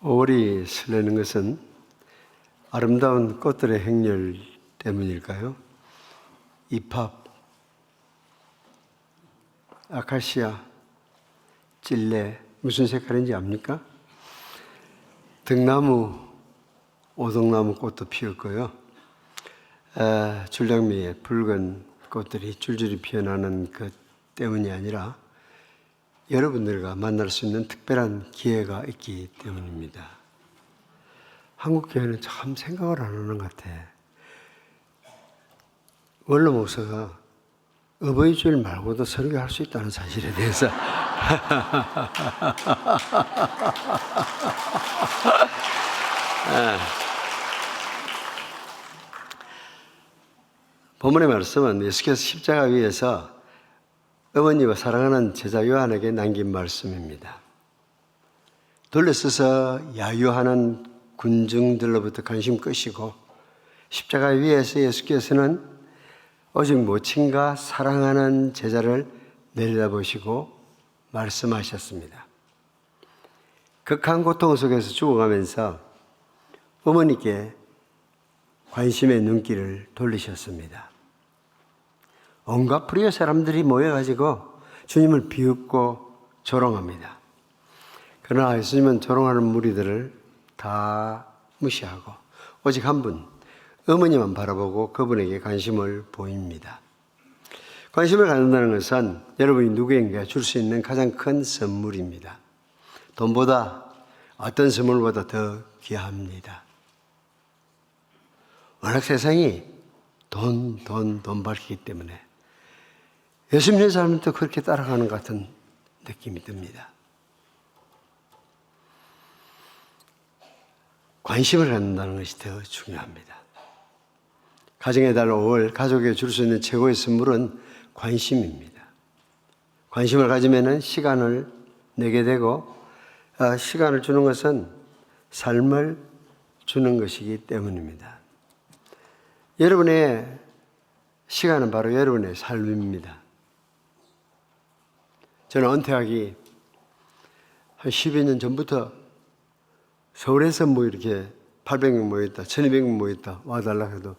5월이 설레는 것은 아름다운 꽃들의 행렬 때문일까요? 잎합, 아카시아, 찔레, 무슨 색깔인지 압니까? 등나무, 오동나무 꽃도 피었고요. 줄장미에 붉은 꽃들이 줄줄이 피어나는 것 때문이 아니라 여러분들과 만날 수 있는 특별한 기회가 있기 때문입니다. 한국 교회는 참 생각을 안 하는 것 같아. 원로 목사가 어버이 주일 말고도 설교할 수 있다는 사실에 대해서 본문의 말씀은 예수께서 십자가 위에서 어머니와 사랑하는 제자 요한에게 남긴 말씀입니다. 둘러서서 야유하는 군중들로부터 관심 끄시고 십자가 위에서 예수께서는 오직 모친과 사랑하는 제자를 내려다보시고 말씀하셨습니다. 극한 고통 속에서 죽어가면서 어머니께 관심의 눈길을 돌리셨습니다. 온갖 불의의 사람들이 모여가지고 주님을 비웃고 조롱합니다. 그러나 예수님은 조롱하는 무리들을 다 무시하고 오직 한 분, 어머니만 바라보고 그분에게 관심을 보입니다. 관심을 갖는다는 것은 여러분이 누구에게 줄 수 있는 가장 큰 선물입니다. 돈보다 어떤 선물보다 더 귀합니다. 워낙 세상이 돈 밝히기 때문에 예수 믿는 사람도 그렇게 따라가는 것 같은 느낌이 듭니다. 관심을 갖는다는 것이 더 중요합니다. 가정의 달 5월 가족에게 줄 수 있는 최고의 선물은 관심입니다. 관심을 가지면 시간을 내게 되고 시간을 주는 것은 삶을 주는 것이기 때문입니다. 여러분의 시간은 바로 여러분의 삶입니다. 저는 은퇴하기 한 10여 년 전부터 서울에서 이렇게 800명 모였다, 1200명 모였다 와달라 해도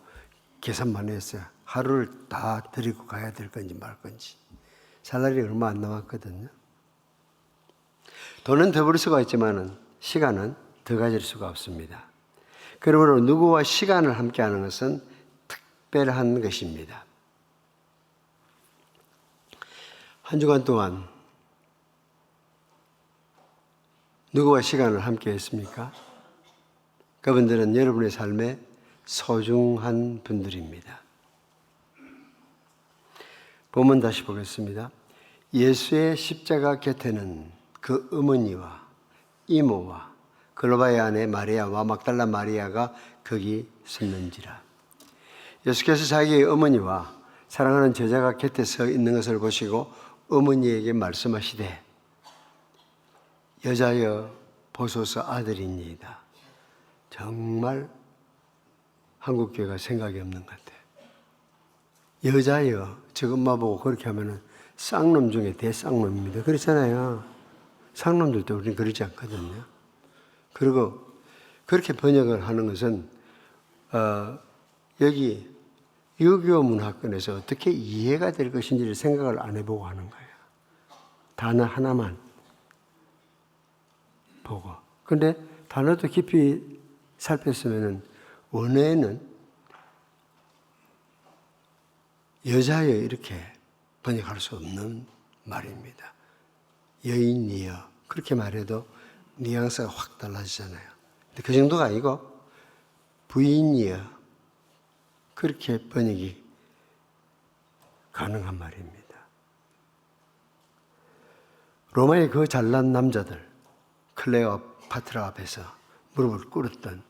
계산만 했어요. 하루를 다 데리고 가야 될 건지 말 건지. 살 날이 얼마 안 남았거든요. 돈은 더 벌 수가 있지만 시간은 더 가질 수가 없습니다. 그러므로 누구와 시간을 함께 하는 것은 특별한 것입니다. 한 주간 동안 누구와 시간을 함께 했습니까? 그분들은 여러분의 삶에 소중한 분들입니다. 본문 다시 보겠습니다. 예수의 십자가 곁에는 그 어머니와 이모와 글로바의 아내 마리아와 막달라 마리아가 거기 섰는지라. 예수께서 자기의 어머니와 사랑하는 제자가 곁에 서 있는 것을 보시고 어머니에게 말씀하시되 여자여 보소서 아들이니이다. 정말 한국교회가 생각이 없는 것 같아요. 여자여, 저 엄마 보고 그렇게 하면은 쌍놈 중에 대쌍놈입니다. 그렇잖아요. 쌍놈들도 우리는 그러지 않거든요. 그리고 그렇게 번역을 하는 것은 여기 유교 문화권에서 어떻게 이해가 될 것인지를 생각을 안 해보고 하는 거예요. 단어 하나만 보고. 근데 단어도 깊이 살폈으면은 원어에는 여자여 이렇게 번역할 수 없는 말입니다. 여인이여 그렇게 말해도 뉘앙스가 확 달라지잖아요. 근데 그 정도가 아니고 부인이여 그렇게 번역이 가능한 말입니다. 로마의 그 잘난 남자들 클레오파트라 앞에서 무릎을 꿇었던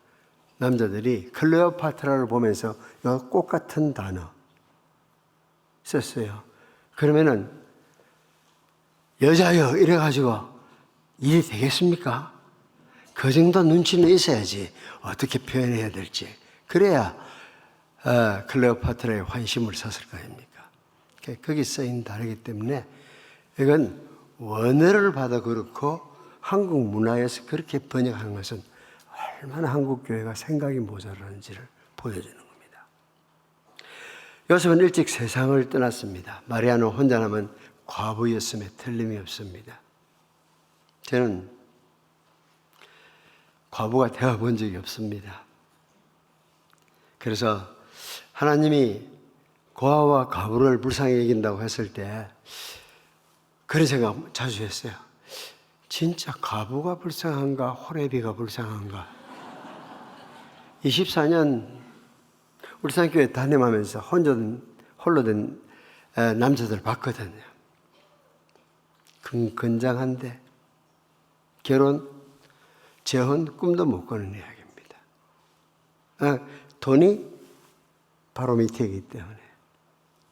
남자들이 클레오파트라를 보면서 꽃 같은 단어 썼어요. 그러면은 여자여 이래가지고 일이 되겠습니까? 그 정도 눈치는 있어야지 어떻게 표현해야 될지. 그래야 클레오파트라의 환심을 샀을 거 아닙니까? 거기 쓰인 단어이기 때문에 이건 원어를 봐도 그렇고 한국 문화에서 그렇게 번역하는 것은 얼마나 한국 교회가 생각이 모자라는지를 보여주는 겁니다. 요셉은 일찍 세상을 떠났습니다. 마리아는 혼자 남은 과부였음에 틀림이 없습니다. 저는 과부가 되어본 적이 없습니다. 그래서 하나님이 고아와 과부를 불쌍히 여긴다고 했을 때 그런 생각 자주 했어요. 진짜 과부가 불쌍한가 호레비가 불쌍한가. 24년 울산교회 담임하면서 홀로 된 남자들 봤거든요. 건장한데 결혼, 재혼 꿈도 못 꾸는 이야기입니다. 돈이 바로 밑에이기 때문에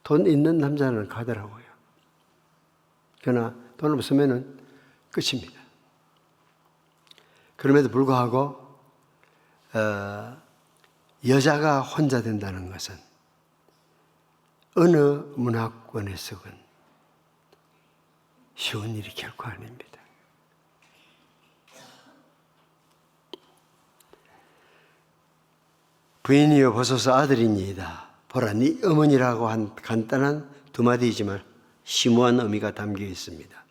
돈 있는 남자는 가더라고요. 그러나 돈 없으면 끝입니다. 그럼에도 불구하고 여자가 혼자 된다는 것은 어느 문화권에서건 쉬운 일이 결코 아닙니다. 부인이여 보소서 아들이니이다. 보라 네 어머니라고 한 간단한 두 마디이지만 심오한 의미가 담겨 있습니다.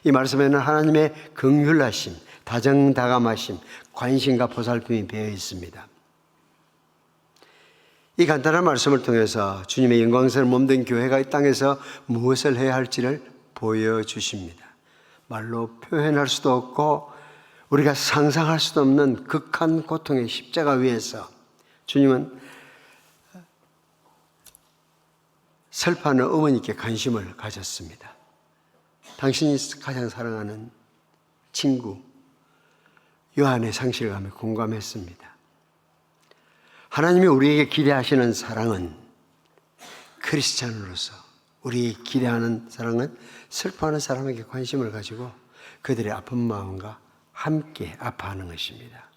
이 말씀에는 하나님의 긍휼하심, 다정다감하심, 관심과 보살핌이 배어 있습니다. 이 간단한 말씀을 통해서 주님의 영광스러운 몸된 교회가 이 땅에서 무엇을 해야 할지를 보여주십니다. 말로 표현할 수도 없고 우리가 상상할 수도 없는 극한 고통의 십자가 위에서 주님은 슬퍼하는 어머니께 관심을 가졌습니다. 당신이 가장 사랑하는 친구 요한의 상실감에 공감했습니다. 하나님이 우리에게 기대하시는 사랑은 크리스찬으로서 우리에게 기대하는 사랑은 슬퍼하는 사람에게 관심을 가지고 그들의 아픈 마음과 함께 아파하는 것입니다.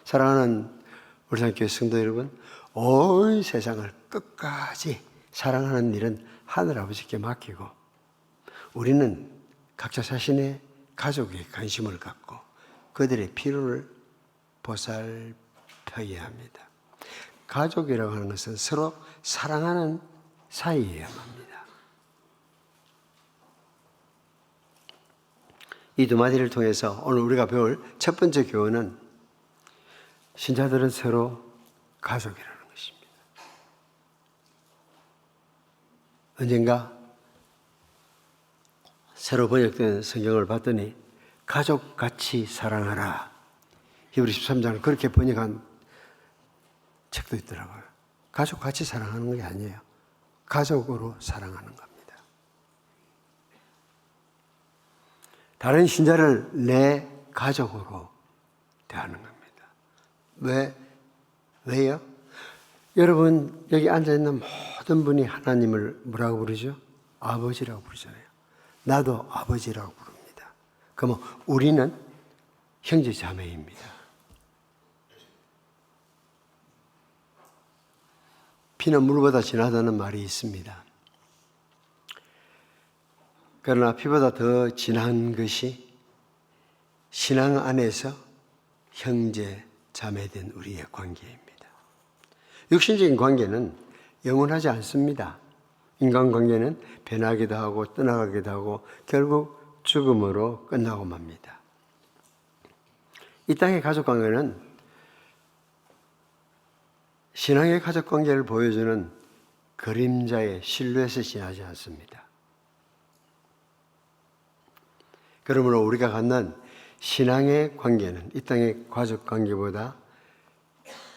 사랑하는 울산교회 성도 여러분, 온 세상을 끝까지 사랑하는 일은 하늘아버지께 맡기고 우리는 각자 자신의 가족에 관심을 갖고 그들의 필요를 보살펴야 합니다. 가족이라고 하는 것은 서로 사랑하는 사이여야만 합니다. 이 두 마디를 통해서 오늘 우리가 배울 첫 번째 교훈은 신자들은 서로 가족이라는 것입니다. 언젠가 새로 번역된 성경을 봤더니 가족같이 사랑하라. 히브리서 13장을 그렇게 번역한 책도 있더라고요. 가족같이 사랑하는 게 아니에요. 가족으로 사랑하는 겁니다. 다른 신자를 내 가족으로 대하는 겁니다. 왜요? 여러분 여기 앉아있는 모든 분이 하나님을 뭐라고 부르죠? 아버지라고 부르잖아요. 나도 아버지라고 부릅니다. 그러면 우리는 형제 자매입니다. 피는 물보다 진하다는 말이 있습니다. 그러나 피보다 더 진한 것이 신앙 안에서 형제 자매된 우리의 관계입니다. 육신적인 관계는 영원하지 않습니다. 인간관계는 변하기도 하고 떠나가기도 하고 결국 죽음으로 끝나고 맙니다. 이 땅의 가족관계는 신앙의 가족관계를 보여주는 그림자의 실루엣에 지나지 않습니다. 그러므로 우리가 갖는 신앙의 관계는 이 땅의 가족관계보다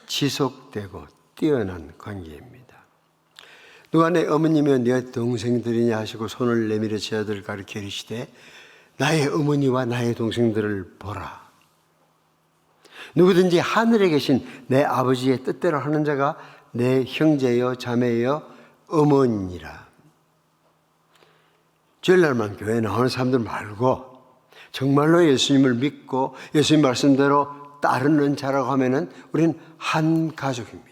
지속되고 뛰어난 관계입니다. 누가 내 어머니며 내 동생들이냐 하시고 손을 내밀어 제 아들을 가리켜 이르시되 나의 어머니와 나의 동생들을 보라. 누구든지 하늘에 계신 내 아버지의 뜻대로 하는 자가 내 형제여 자매여 어머니라. 주일날만 교회에 나오는 사람들 말고 정말로 예수님을 믿고 예수님 말씀대로 따르는 자라고 하면은 우리는 한 가족입니다.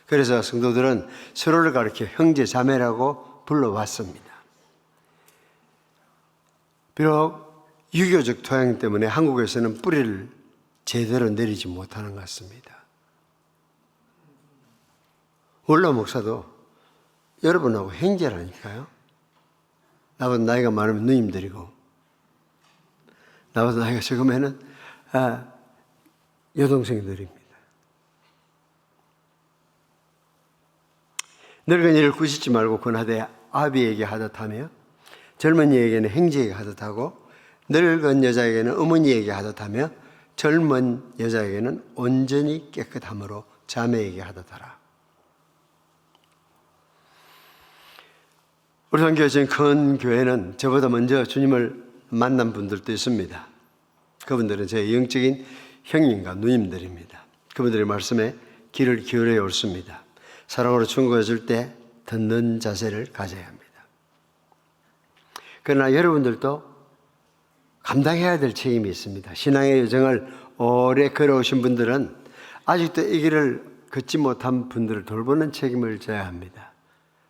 그래서 성도들은 서로를 가리켜 형제 자매라고 불러왔습니다. 비록 유교적 토양 때문에 한국에서는 뿌리를 제대로 내리지 못하는 것 같습니다. 원로 목사도 여러분하고 형제라니까요. 나보다 나이가 많으면 누님들이고, 나보다 나이가 적으면은 여동생들입니다. 늙은이를 꾸짖지 말고 권하되 아비에게 하듯하며, 젊은이에게는 형제에게 하듯하고, 늙은 여자에게는 어머니에게 하듯하며, 젊은 여자에게는 온전히 깨끗함으로 자매에게 하듯하라. 우리 선교회 지금 큰 교회는 저보다 먼저 주님을 만난 분들도 있습니다. 그분들은 제 영적인 형님과 누님들입니다. 그분들의 말씀에 귀를 기울여 옳습니다. 사랑으로 충고해 줄 때 듣는 자세를 가져야 합니다. 그러나 여러분들도 감당해야 될 책임이 있습니다. 신앙의 여정을 오래 걸어오신 분들은 아직도 이 길을 걷지 못한 분들을 돌보는 책임을 져야 합니다.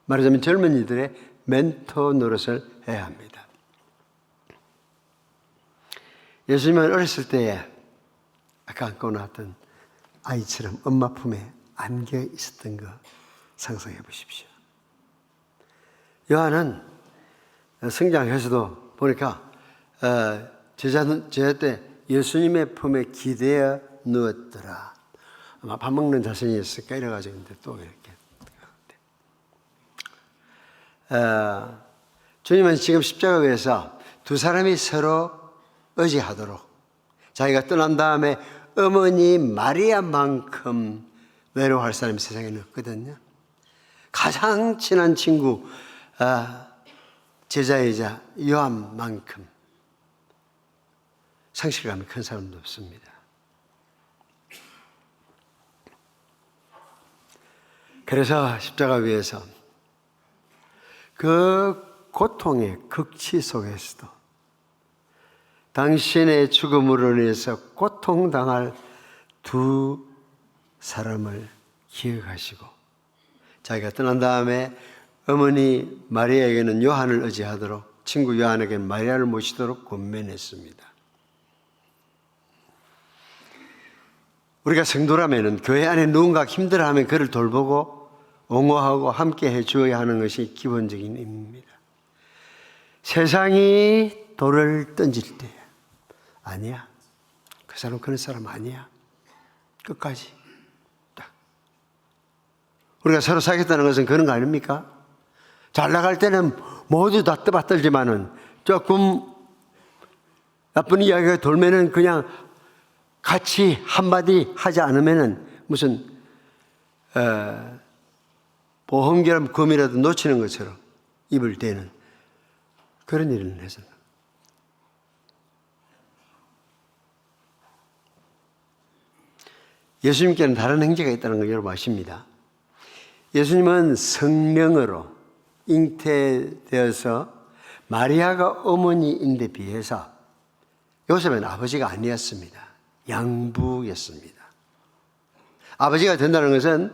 말하자면 젊은이들의 멘토 노릇을 해야 합니다. 예수님은 어렸을 때에 아까 안고 나왔던 아이처럼 엄마 품에 안겨 있었던 거 상상해 보십시오. 요한은 성장해서도 보니까 제자 때 예수님의 품에 기대어 누웠더라. 아마 밥 먹는 자신이었을까 이래가지고 근데 또 이렇게 주님은 지금 십자가에서 두 사람이 서로 의지하도록, 자기가 떠난 다음에 어머니 마리아만큼 외로워할 사람이 세상에는 없거든요. 가장 친한 친구 제자이자 요한만큼 상실감이 큰 사람도 없습니다. 그래서 십자가 위에서 그 고통의 극치 속에서도 당신의 죽음으로 인해서 고통당할 두 사람을 기억하시고, 자기가 떠난 다음에 어머니 마리아에게는 요한을 의지하도록, 친구 요한에게는 마리아를 모시도록 권면했습니다. 우리가 성도라면 교회 안에 누군가 힘들어하면 그를 돌보고 옹호하고 함께 해주어야 하는 것이 기본적인 의미입니다. 세상이 돌을 던질 때 아니야, 그 사람 그런 사람 아니야, 끝까지 딱. 우리가 서로 사귀었다는 것은 그런 거 아닙니까? 잘 나갈 때는 모두 다 떠받들지만은 조금 나쁜 이야기가 돌면은 그냥 같이 한마디 하지 않으면은 무슨 보험결함 금이라도 놓치는 것처럼 입을 대는 그런 일을 해서, 예수님께는 다른 행제가 있다는 걸 여러분 아십니다. 예수님은 성령으로 잉태되어서 마리아가 어머니인데 비해서 요셉은 아버지가 아니었습니다. 양부였습니다. 아버지가 된다는 것은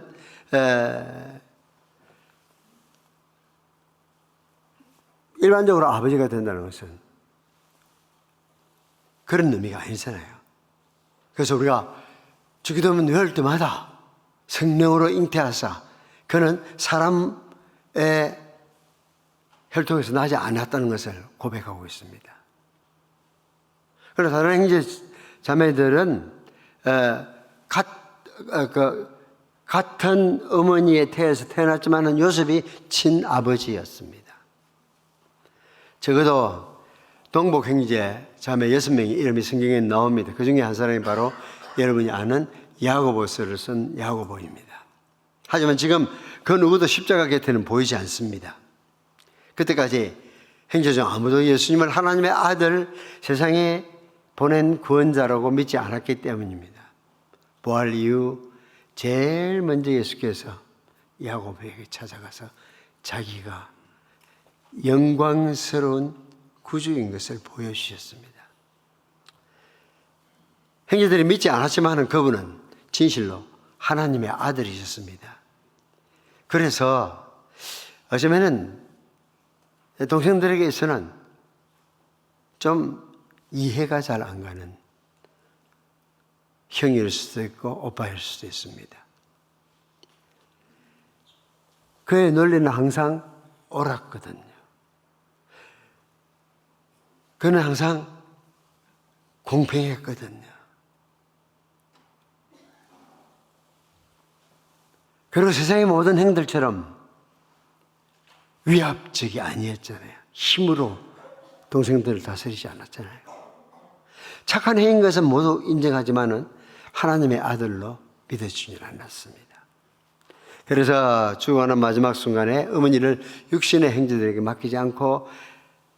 일반적으로 아버지가 된다는 것은 그런 의미가 아니잖아요. 그래서 우리가 주기도문 외울 때마다 성령으로 잉태하사 그는 사람의 혈통에서 나지 않았다는 것을 고백하고 있습니다. 그래서 다른 형제 자매들은 같은 어머니의 태에서 태어났지만 요셉이 친아버지였습니다. 적어도 동복 형제 자매 6명의 이름이 성경에 나옵니다. 그 중에 한 사람이 바로 여러분이 아는 야고보서를 쓴 야고보입니다. 하지만 지금 그 누구도 십자가 곁에는 보이지 않습니다. 그때까지 형제 중 아무도 예수님을 하나님의 아들, 세상에 보낸 구원자라고 믿지 않았기 때문입니다. 부활 이후 제일 먼저 예수께서 야고보에게 찾아가서 자기가 영광스러운 구주인 것을 보여주셨습니다. 형제들이 믿지 않았지만 그분은 진실로 하나님의 아들이셨습니다. 그래서 어쩌면은 동생들에게 있어서는 좀 이해가 잘 안 가는 형일 수도 있고 오빠일 수도 있습니다. 그의 논리는 항상 옳았거든요. 그는 항상 공평했거든요. 그리고 세상의 모든 행들처럼 위압적이 아니었잖아요. 힘으로 동생들을 다스리지 않았잖아요. 착한 행인 것은 모두 인정하지만은 하나님의 아들로 믿어주지 않았습니다. 그래서 죽어가는 마지막 순간에 어머니를 육신의 형제들에게 맡기지 않고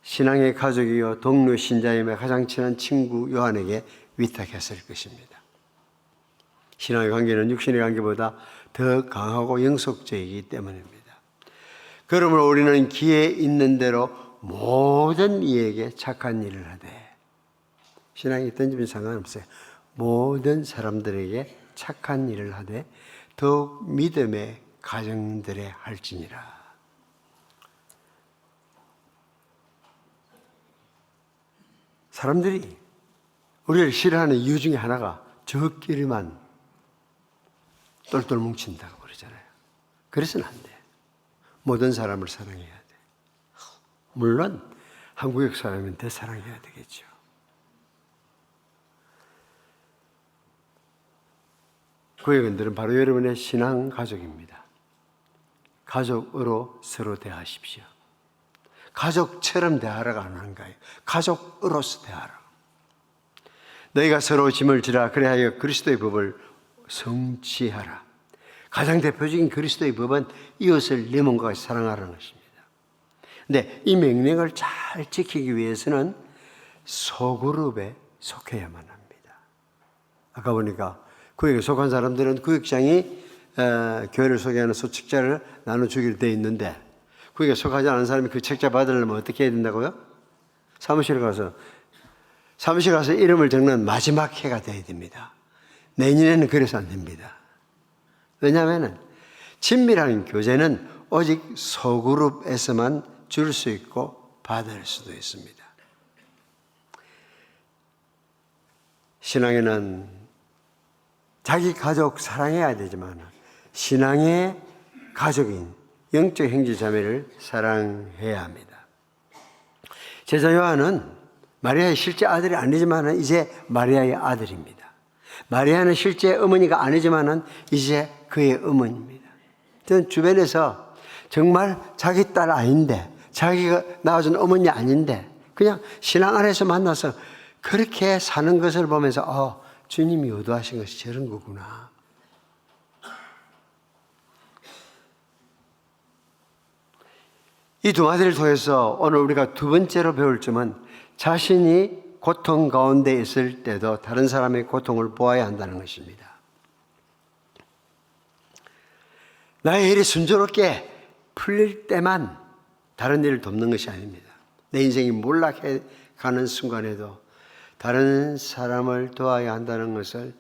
신앙의 가족이요 동료 신자임에 가장 친한 친구 요한에게 위탁했을 것입니다. 신앙의 관계는 육신의 관계보다 더 강하고 영속적이기 때문입니다. 그러므로 우리는 기회 있는 대로 모든 이에게 착한 일을 하되, 신앙이 있든 집은 상관없어요. 모든 사람들에게 착한 일을 하되 더욱 믿음의 가정들에 할지니라. 사람들이 우리를 싫어하는 이유 중에 하나가 저끼리만 똘똘 뭉친다고 그러잖아요. 그래서는 안 돼. 모든 사람을 사랑해야 돼. 물론 한국역 사람인데 사랑해야 되겠죠. 구역원들은 바로 여러분의 신앙 가족입니다. 가족으로 서로 대하십시오. 가족처럼 대하라가 안 하는 거예요. 가족으로서 대하라. 너희가 서로 짐을 지라 그래하여 그리스도의 법을 성취하라. 가장 대표적인 그리스도의 법은 이웃을 내 몸과 같이 사랑하라는 것입니다. 근데 이 명령을 잘 지키기 위해서는 소그룹에 속해야만 합니다. 아까 보니까 구역에 속한 사람들은 구역장이 교회를 소개하는 소책자를 나눠주기로 되어 있는데, 구역에 속하지 않은 사람이 그 책자 받으려면 어떻게 해야 된다고요? 사무실 가서 이름을 적는 마지막 해가 돼야 됩니다. 내년에는 그래서 안 됩니다. 왜냐하면 친밀한 교제는 오직 소그룹에서만 줄 수 있고 받을 수도 있습니다. 신앙에는 자기 가족 사랑해야 되지만 신앙의 가족인 영적 형제 자매를 사랑해야 합니다. 제자 요한은 마리아의 실제 아들이 아니지만 이제 마리아의 아들입니다. 마리아는 실제 어머니가 아니지만 이제 그의 어머니입니다. 저는 주변에서 정말 자기 딸 아닌데, 자기가 낳아준 어머니 아닌데 그냥 신앙 안에서 만나서 그렇게 사는 것을 보면서 주님이 의도하신 것이 저런 거구나. 이 두 마디를 통해서 오늘 우리가 두 번째로 배울 점은 자신이 고통 가운데 있을 때도 다른 사람의 고통을 보아야 한다는 것입니다. 나의 일이 순조롭게 풀릴 때만 다른 일을 돕는 것이 아닙니다. 내 인생이 몰락해 가는 순간에도 다른 사람을 도와야 한다는 것을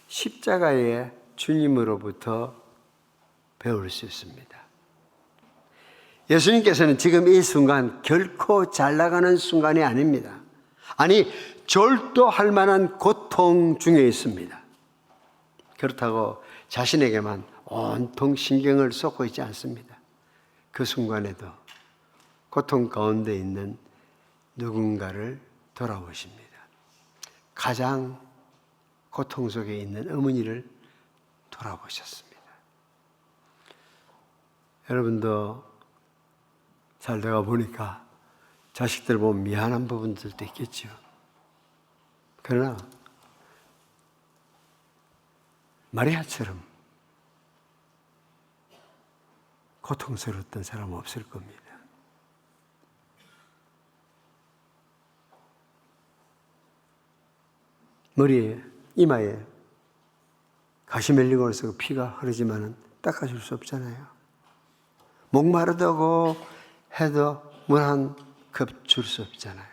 십자가의 주님으로부터 배울 수 있습니다. 예수님께서는 지금 이 순간 결코 잘 나가는 순간이 아닙니다. 아니, 절도할 만한 고통 중에 있습니다. 그렇다고 자신에게만 온통 신경을 쏟고 있지 않습니다. 그 순간에도 고통 가운데 있는 누군가를 돌아보십니다. 가장 고통 속에 있는 어머니를 돌아보셨습니다. 여러분도 살다가 보니까 자식들 보면 미안한 부분들도 있겠죠. 그러나 마리아처럼 고통스러웠던 사람은 없을 겁니다. 머리에, 이마에 가시 멜리고 해서 피가 흐르지만은 닦아줄 수 없잖아요. 목마르다고 해도 물 한 컵 줄 수 없잖아요.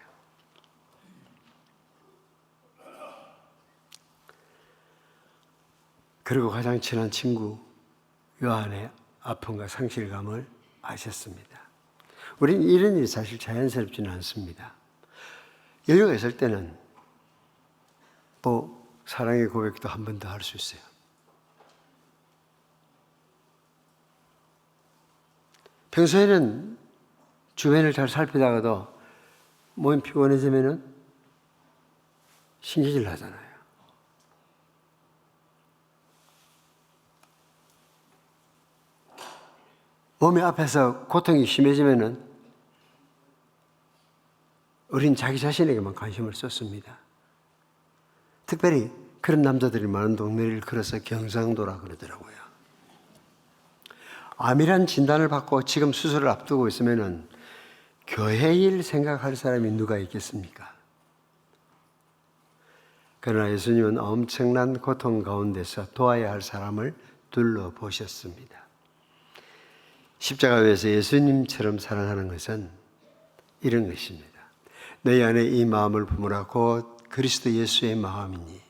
그리고 가장 친한 친구 요한의 아픔과 상실감을 아셨습니다. 우리는 이런 일이 사실 자연스럽지는 않습니다. 여유가 있을 때는 사랑의 고백도 한 번 더 할 수 있어요. 평소에는 주변을 잘 살피다가도 몸이 피곤해지면은 신경질 나잖아요. 몸이 앞에서 고통이 심해지면은 우린 자기 자신에게만 관심을 쏟습니다. 특별히 그런 남자들이 많은 동네를 걸어서 경상도라 그러더라고요. 암이란 진단을 받고 지금 수술을 앞두고 있으면은 교회 일 생각할 사람이 누가 있겠습니까? 그러나 예수님은 엄청난 고통 가운데서 도와야 할 사람을 둘러보셨습니다. 십자가 위에서 예수님처럼 사랑하는 것은 이런 것입니다. 너희 안에 이 마음을 품으라 곧 그리스도 예수의 마음이니.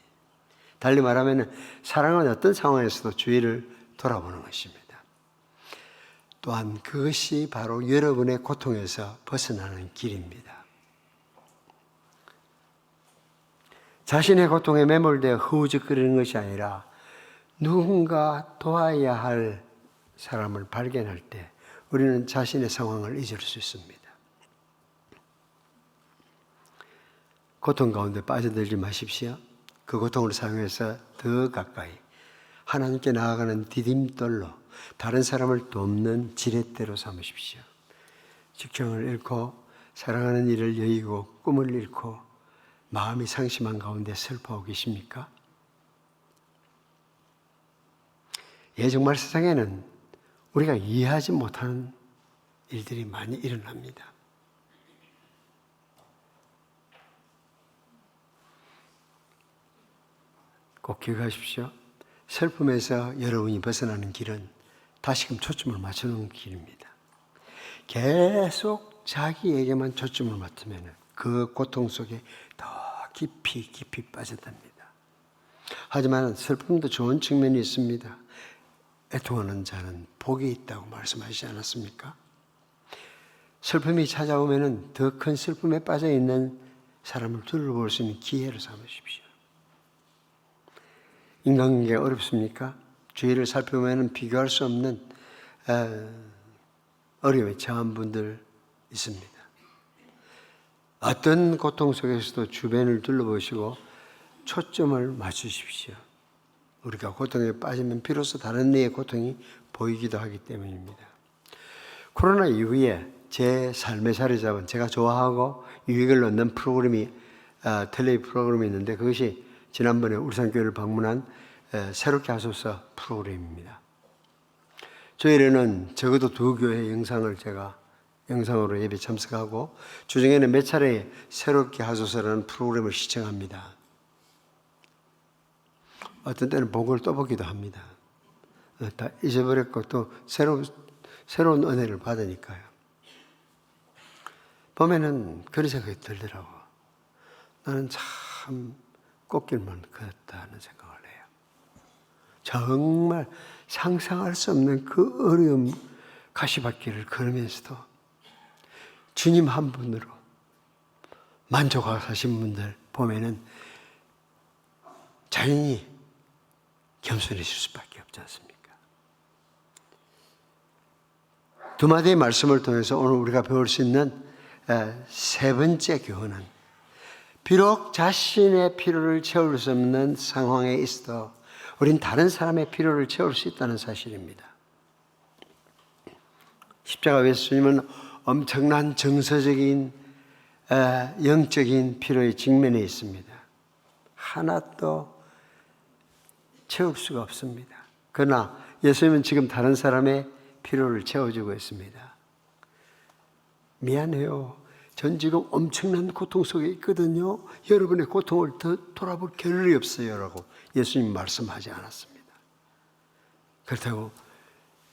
달리 말하면 사랑은 어떤 상황에서도 주위를 돌아보는 것입니다. 또한 그것이 바로 여러분의 고통에서 벗어나는 길입니다. 자신의 고통에 매몰되어 흐우적거리는 것이 아니라 누군가 도와야 할 사람을 발견할 때 우리는 자신의 상황을 잊을 수 있습니다. 고통 가운데 빠져들지 마십시오. 그 고통을 사용해서 더 가까이 하나님께 나아가는 디딤돌로 다른 사람을 돕는 지렛대로 삼으십시오. 직장을 잃고 사랑하는 일을 여의고 꿈을 잃고 마음이 상심한 가운데 슬퍼하고 계십니까? 정말 세상에는 우리가 이해하지 못하는 일들이 많이 일어납니다. 꼭 기억하십시오. 슬픔에서 여러분이 벗어나는 길은 다시금 초점을 맞추는 길입니다. 계속 자기에게만 초점을 맞추면 그 고통 속에 더 깊이 빠져듭니다. 하지만 슬픔도 좋은 측면이 있습니다. 애통하는 자는 복이 있다고 말씀하시지 않았습니까? 슬픔이 찾아오면 더 큰 슬픔에 빠져있는 사람을 둘러볼 수 있는 기회를 삼으십시오. 인간관계가 어렵습니까? 주위를 살펴보면 비교할 수 없는 어려움에 처한 분들 있습니다. 어떤 고통 속에서도 주변을 둘러보시고 초점을 맞추십시오. 우리가 고통에 빠지면 비로소 다른 이의 고통이 보이기도 하기 때문입니다. 코로나 이후에 제 삶의 자리 잡은 제가 좋아하고 유익을 얻는 프로그램이 텔레비 프로그램이 있는데 그것이 지난번에 울산교회를 방문한 새롭게 하소서 프로그램입니다. 저희는 적어도 2교회 영상을 제가 영상으로 예배 참석하고 주중에는 몇 차례 새롭게 하소서라는 프로그램을 시청합니다. 어떤 때는 복을 또 보기도 합니다. 다 잊어버렸고 또 새로운 은혜를 받으니까요. 보면은 그런 생각이 들더라고. 나는 참 꽃길만 걷었다는 생각을 해요. 정말 상상할 수 없는 그 어려운 가시밭길을 걸으면서도 주님 한 분으로 만족하고 사신 분들 보면은 자연히 겸손해질 수밖에 없지 않습니까? 두 마디의 말씀을 통해서 오늘 우리가 배울 수 있는 세 번째 교훈은 비록 자신의 필요를 채울 수 없는 상황에 있어도 우린 다른 사람의 필요를 채울 수 있다는 사실입니다. 십자가 위에서 주님은 엄청난 정서적인 영적인 필요의 직면에 있습니다. 하나도 채울 수가 없습니다. 그러나 예수님은 지금 다른 사람의 필요를 채워주고 있습니다. 미안해요. 전 지금 엄청난 고통 속에 있거든요. 여러분의 고통을 더 돌아볼 겨를이 없어요. 라고 예수님 말씀하지 않았습니다. 그렇다고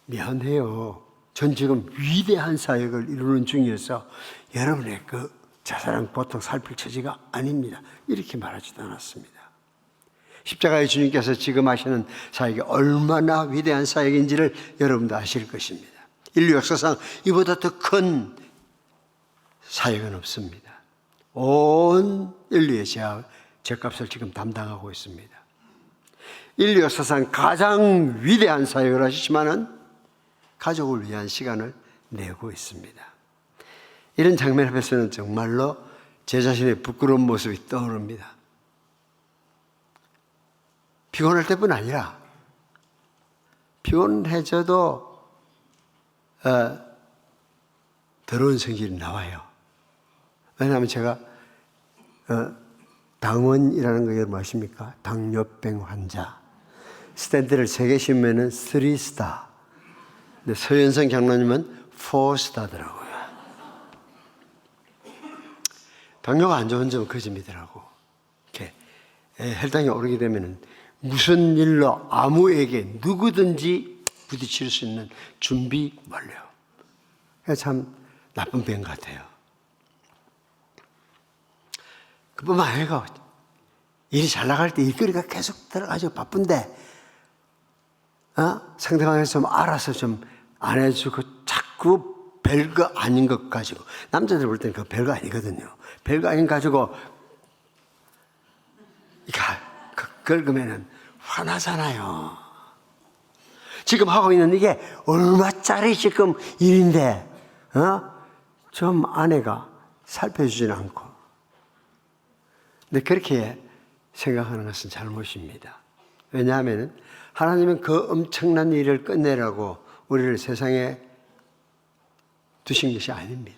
미안해요. 전 지금 위대한 사역을 이루는 중이어서 여러분의 그 자살한 고통 살필 처지가 아닙니다. 이렇게 말하지도 않았습니다. 십자가의 주님께서 지금 하시는 사역이 얼마나 위대한 사역인지를 여러분도 아실 것입니다. 인류 역사상 이보다 더 큰 사역은 없습니다. 온 인류의 죄악 죗값을 지금 담당하고 있습니다. 인류 역사상 가장 위대한 사역을 하시지만은 가족을 위한 시간을 내고 있습니다. 이런 장면 앞에서는 정말로 제 자신의 부끄러운 모습이 떠오릅니다. 피곤할 때뿐 아니라 피곤해져도 더러운 성질이 나와요. 왜냐하면 제가 당원이라는 거 여러분 아십니까? 당뇨병 환자. 스탠드를 3개 씌우면은 3스타. 근데 서현성 장로님은 4스타더라고요. 당뇨가 안 좋은 점은 그 점이더라고. 이렇게 혈당이 오르게 되면은 무슨 일로 아무에게 누구든지 부딪힐 수 있는 준비 완료. 참 나쁜 병 같아요. 그뿐만 아니고 일이 잘 나갈 때 일거리가 계속 들어가지고 바쁜데 상대방이 좀 알아서 좀 안 해주고 자꾸 별거 아닌 것 가지고, 남자들 볼 때는 그 별거 아니거든요. 별거 아닌 거 가지고 긁으면은 화나잖아요. 지금 하고 있는 이게 얼마짜리 지금 일인데 좀 아내가 살펴주지는 않고. 근데 그렇게 생각하는 것은 잘못입니다. 왜냐하면 하나님은 그 엄청난 일을 끝내라고 우리를 세상에 두신 것이 아닙니다.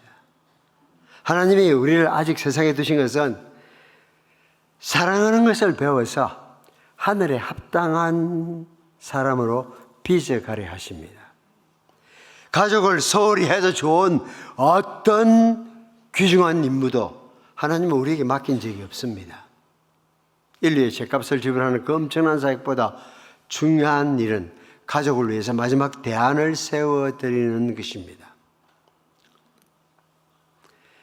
하나님이 우리를 아직 세상에 두신 것은 사랑하는 것을 배워서 하늘에 합당한 사람으로 빚어가려 하십니다. 가족을 소홀히 해서 좋은 어떤 귀중한 임무도 하나님은 우리에게 맡긴 적이 없습니다. 인류의 죗값을 지불하는 그 엄청난 사역보다 중요한 일은 가족을 위해서 마지막 대안을 세워드리는 것입니다.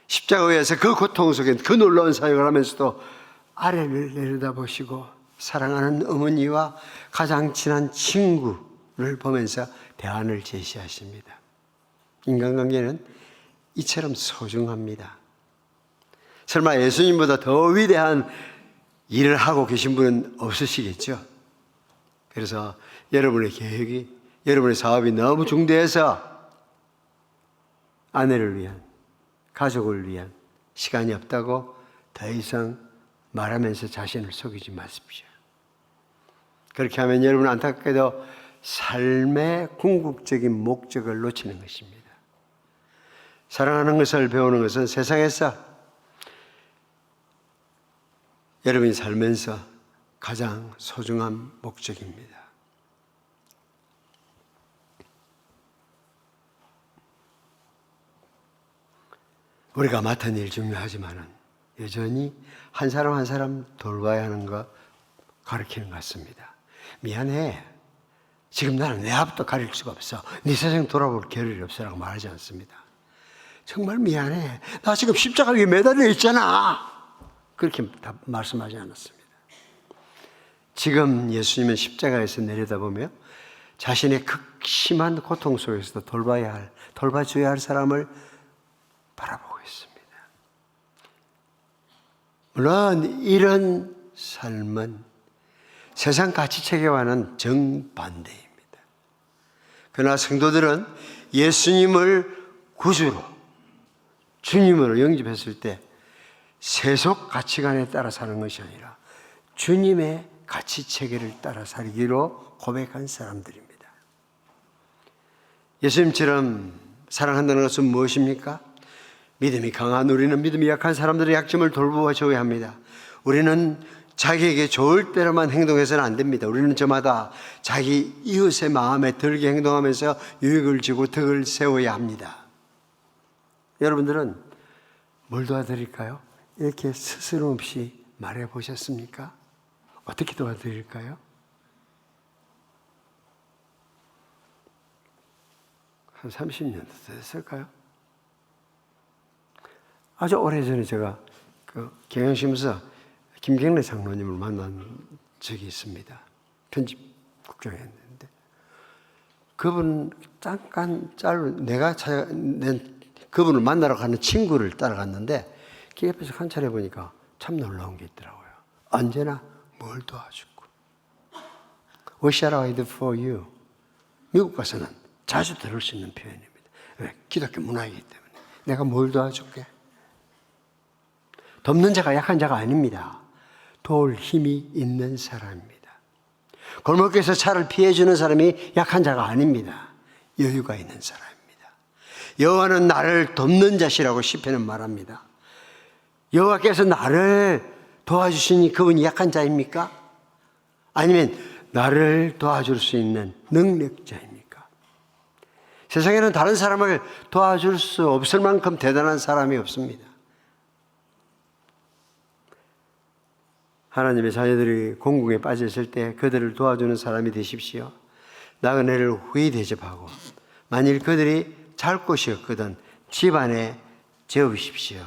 십자가 위에서 그 고통 속에 그 놀라운 사역을 하면서도 아래를 내려다보시고 사랑하는 어머니와 가장 친한 친구를 보면서 대안을 제시하십니다. 인간관계는 이처럼 소중합니다. 설마 예수님보다 더 위대한 일을 하고 계신 분은 없으시겠죠? 그래서 여러분의 계획이, 여러분의 사업이 너무 중대해서 아내를 위한, 가족을 위한 시간이 없다고 더 이상 말하면서 자신을 속이지 마십시오. 그렇게 하면 여러분 안타깝게도 삶의 궁극적인 목적을 놓치는 것입니다. 사랑하는 것을 배우는 것은 세상에서 여러분이 살면서 가장 소중한 목적입니다. 우리가 맡은 일 중요하지만 여전히 한 사람 한 사람 돌봐야 하는 거 가르치는 것 같습니다. 미안해. 지금 나는 내 앞도 가릴 수가 없어. 네 세상 돌아볼 겨를이 없어라고 말하지 않습니다. 정말 미안해. 나 지금 십자가 위에 매달려 있잖아. 그렇게 말씀하지 않았습니다. 지금 예수님은 십자가에서 내려다보며 자신의 극심한 고통 속에서도 돌봐줘야 할 사람을 바라보고 있습니다. 물론 이런 삶은 세상 가치체계와는 정반대입니다. 그러나 성도들은 예수님을 구주로, 주님으로 영접했을 때 세속 가치관에 따라 사는 것이 아니라 주님의 가치체계를 따라 살기로 고백한 사람들입니다. 예수님처럼 사랑한다는 것은 무엇입니까? 믿음이 강한 우리는 믿음이 약한 사람들의 약점을 돌보아줘야 합니다. 우리는 자기에게 좋을 대로만 행동해서는 안 됩니다. 우리는 저마다 자기 이웃의 마음에 들게 행동하면서 유익을 주고 덕을 세워야 합니다. 여러분들은 뭘 도와드릴까요? 이렇게 스스럼 없이 말해 보셨습니까? 어떻게 도와드릴까요? 한 30년 됐을까요? 아주 오래전에 제가 경영심에서 김경래 장로님을 만난 적이 있습니다. 편집국장에 했는데 그분 잠깐 그분을 만나러 가는 친구를 따라갔는데 그 옆에서 관찰해 보니까 참 놀라운 게 있더라고요. 언제나 뭘 도와주고. What shall I do for you? 미국 가서는 자주 들을 수 있는 표현입니다. 왜? 기독교 문화이기 때문에. 내가 뭘 도와줄게? 돕는 자가 약한 자가 아닙니다. 도울 힘이 있는 사람입니다. 골목길에서 차를 피해주는 사람이 약한 자가 아닙니다. 여유가 있는 사람입니다. 여호와는 나를 돕는 자시라고 시편은 말합니다. 여호와께서 나를 도와주시니 그분이 약한 자입니까? 아니면 나를 도와줄 수 있는 능력자입니까? 세상에는 다른 사람을 도와줄 수 없을 만큼 대단한 사람이 없습니다. 하나님의 자녀들이 공궁에 빠져 있을 때 그들을 도와주는 사람이 되십시오. 나그네를 후히 대접하고 만일 그들이 잘 곳이 없거든 집안에 재우십시오.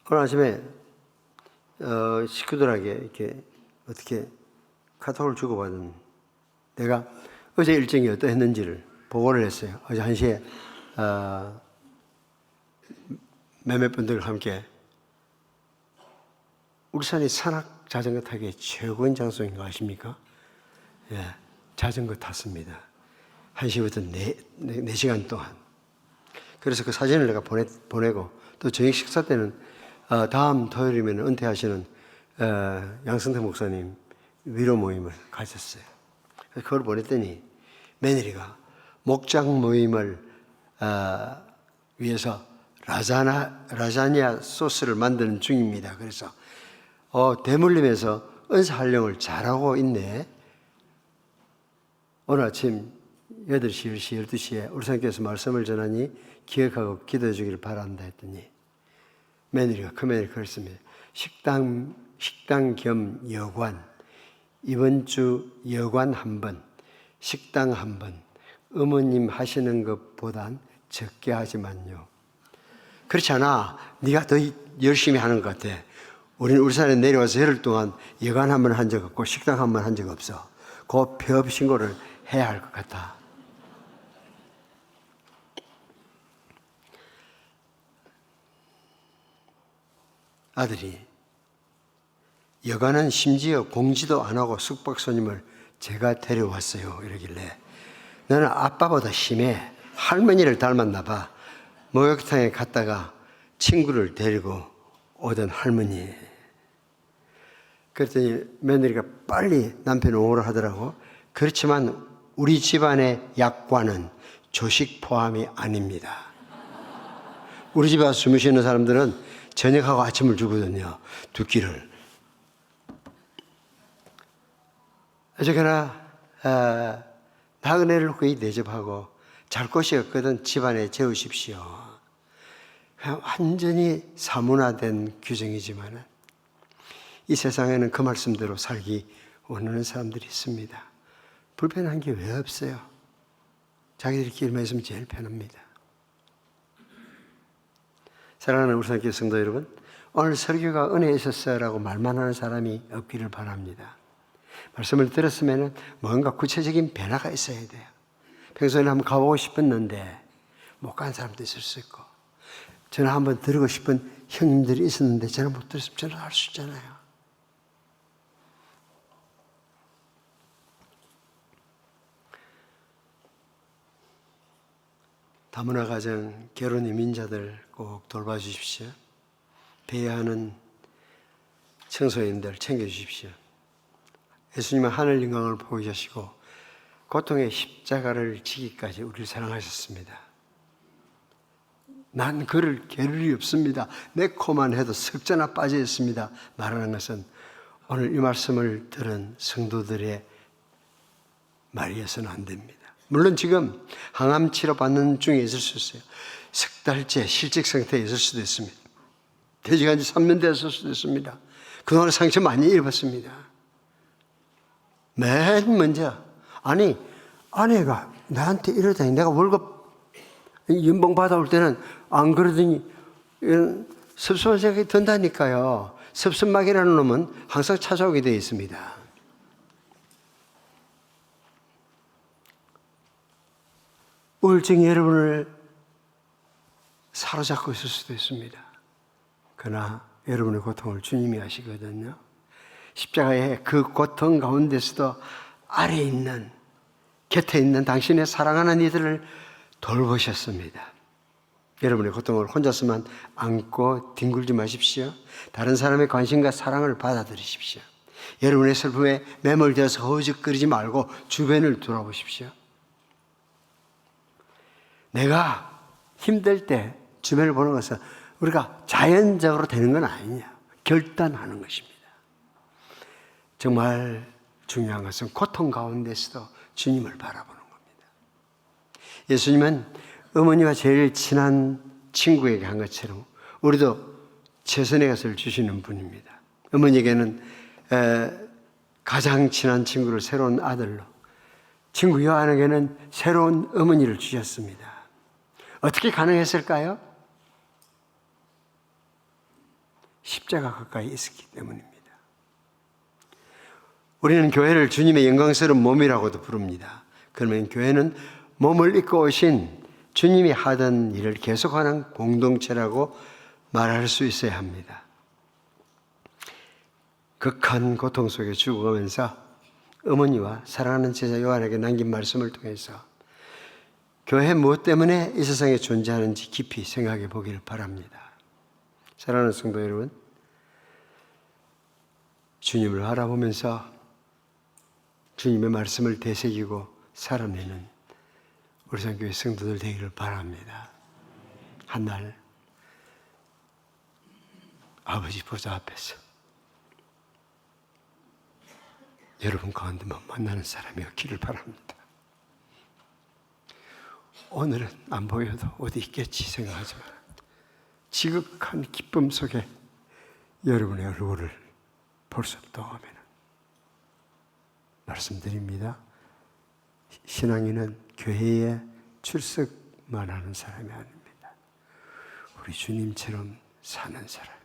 오늘 아침에 식구들에게 이렇게 어떻게 카톡을 주고받은 내가 어제 일정이 어떠했는지를 보고를 했어요. 어제 1시에 몇몇 분들과 함께 울산이 산악 자전거 타기에 최고인 장소인 거 아십니까? 예, 자전거 탔습니다. 1시부터 4시간 동안. 그래서 그 사진을 내가 보내고 또 저녁 식사 때는 다음 토요일이면 은퇴하시는 양승태 목사님 위로 모임을 가졌어요. 그걸 보냈더니 며느리가 목장 모임을 위해서 라자냐 소스를 만드는 중입니다. 그래서 대물림에서 은사활용을 잘하고 있네. 오늘 아침 8시, 10시, 12시에 울산교회에서 말씀을 전하니 기억하고 기도해 주기를 바란다 했더니 며느리가 그 며느리 그랬습니다. 식당 겸 여관, 이번 주 여관 한 번, 식당 한 번, 어머님 하시는 것보단 적게 하지만요. 그렇지 않아. 네가 더 열심히 하는 것 같아. 우리는 울산에 내려와서 열흘 동안 여관 한 번 한 적 없고 식당 한 번 한 적 없어. 그 폐업 신고를 해야 할 것 같아. 아들이 여관은 심지어 공지도 안 하고 숙박손님을 제가 데려왔어요. 이러길래 너는 아빠보다 심해. 할머니를 닮았나 봐. 목욕탕에 갔다가 친구를 데리고 오던 할머니. 그랬더니 며느리가 빨리 남편을 오라 하더라고. 그렇지만 우리 집안의 약관은 조식 포함이 아닙니다. 우리 집에 와서 주무시는 사람들은 저녁하고 아침을 주거든요. 두 끼를. 어쨌거나 나그네를 후히 대접하고 잘 곳이 없거든 집안에 재우십시오. 완전히 사문화된 규정이지만 이 세상에는 그 말씀대로 살기 원하는 사람들이 있습니다. 불편한 게 왜 없어요? 자기들끼리만 있으면 제일 편합니다. 사랑하는 울산교회 성도 여러분, 오늘 설교가 은혜 있었어요라고 말만 하는 사람이 없기를 바랍니다. 말씀을 들었으면 뭔가 구체적인 변화가 있어야 돼요. 평소에는 한번 가보고 싶었는데 못 간 사람도 있을 수 있고, 전화 한번 들고 싶은 형님들이 있었는데 전화 못 들었으면 전화할 수 있잖아요. 다문화 가정, 결혼 이민자들 꼭 돌봐주십시오. 배회하는 청소년들 챙겨주십시오. 예수님은 하늘 영광을 보이시고 고통의 십자가를 지기까지 우리를 사랑하셨습니다. 난 그를 게을리 없습니다. 내 코만 해도 석자나 빠져 있습니다. 말하는 것은 오늘 이 말씀을 들은 성도들의 말이어서는 안 됩니다. 물론 지금 항암 치료 받는 중에 있을 수 있어요. 석 달째 실직 상태에 있을 수도 있습니다. 퇴직한 지 3년 됐을 수도 있습니다. 그동안 상처 많이 입었습니다. 맨 먼저 아내가 나한테 이러다니 내가 월급 연봉 받아올 때는 안 그러더니 이런 섭섭한 생각이 든다니까요. 섭섭막이라는 놈은 항상 찾아오게 되어 있습니다. 우울증이 여러분을 사로잡고 있을 수도 있습니다. 그러나 여러분의 고통을 주님이 아시거든요. 십자가의 그 고통 가운데서도 아래에 있는, 곁에 있는 당신의 사랑하는 이들을 돌보셨습니다. 여러분의 고통을 혼자서만 안고 뒹굴지 마십시오. 다른 사람의 관심과 사랑을 받아들이십시오. 여러분의 슬픔에 매몰되어서 허우적거리지 말고 주변을 돌아보십시오. 내가 힘들 때 주변을 보는 것은 우리가 자연적으로 되는 건 아니냐, 결단하는 것입니다. 정말 중요한 것은 고통 가운데서도 주님을 바라보는 겁니다. 예수님은 어머니와 제일 친한 친구에게 한 것처럼 우리도 최선의 것을 주시는 분입니다. 어머니에게는 가장 친한 친구를 새로운 아들로, 친구 요한에게는 새로운 어머니를 주셨습니다. 어떻게 가능했을까요? 십자가 가까이 있었기 때문입니다. 우리는 교회를 주님의 영광스러운 몸이라고도 부릅니다. 그러면 교회는 몸을 입고 오신 주님이 하던 일을 계속하는 공동체라고 말할 수 있어야 합니다. 극한 고통 속에 죽어가면서 어머니와 사랑하는 제자 요한에게 남긴 말씀을 통해서 교회 무엇 때문에 이 세상에 존재하는지 깊이 생각해 보기를 바랍니다. 사랑하는 성도 여러분, 주님을 바라보면서 주님의 말씀을 되새기고 살아내는 우리 성교회 성도들 되기를 바랍니다. 한날 아버지 보좌 앞에서 여러분 가운데만 만나는 사람이 없기를 바랍니다. 오늘은 안 보여도 어디 있겠지 생각하지만 지극한 기쁨 속에 여러분의 얼굴을 볼 수 없다고 하면 말씀드립니다. 신앙인은 교회에 출석만 하는 사람이 아닙니다. 우리 주님처럼 사는 사람.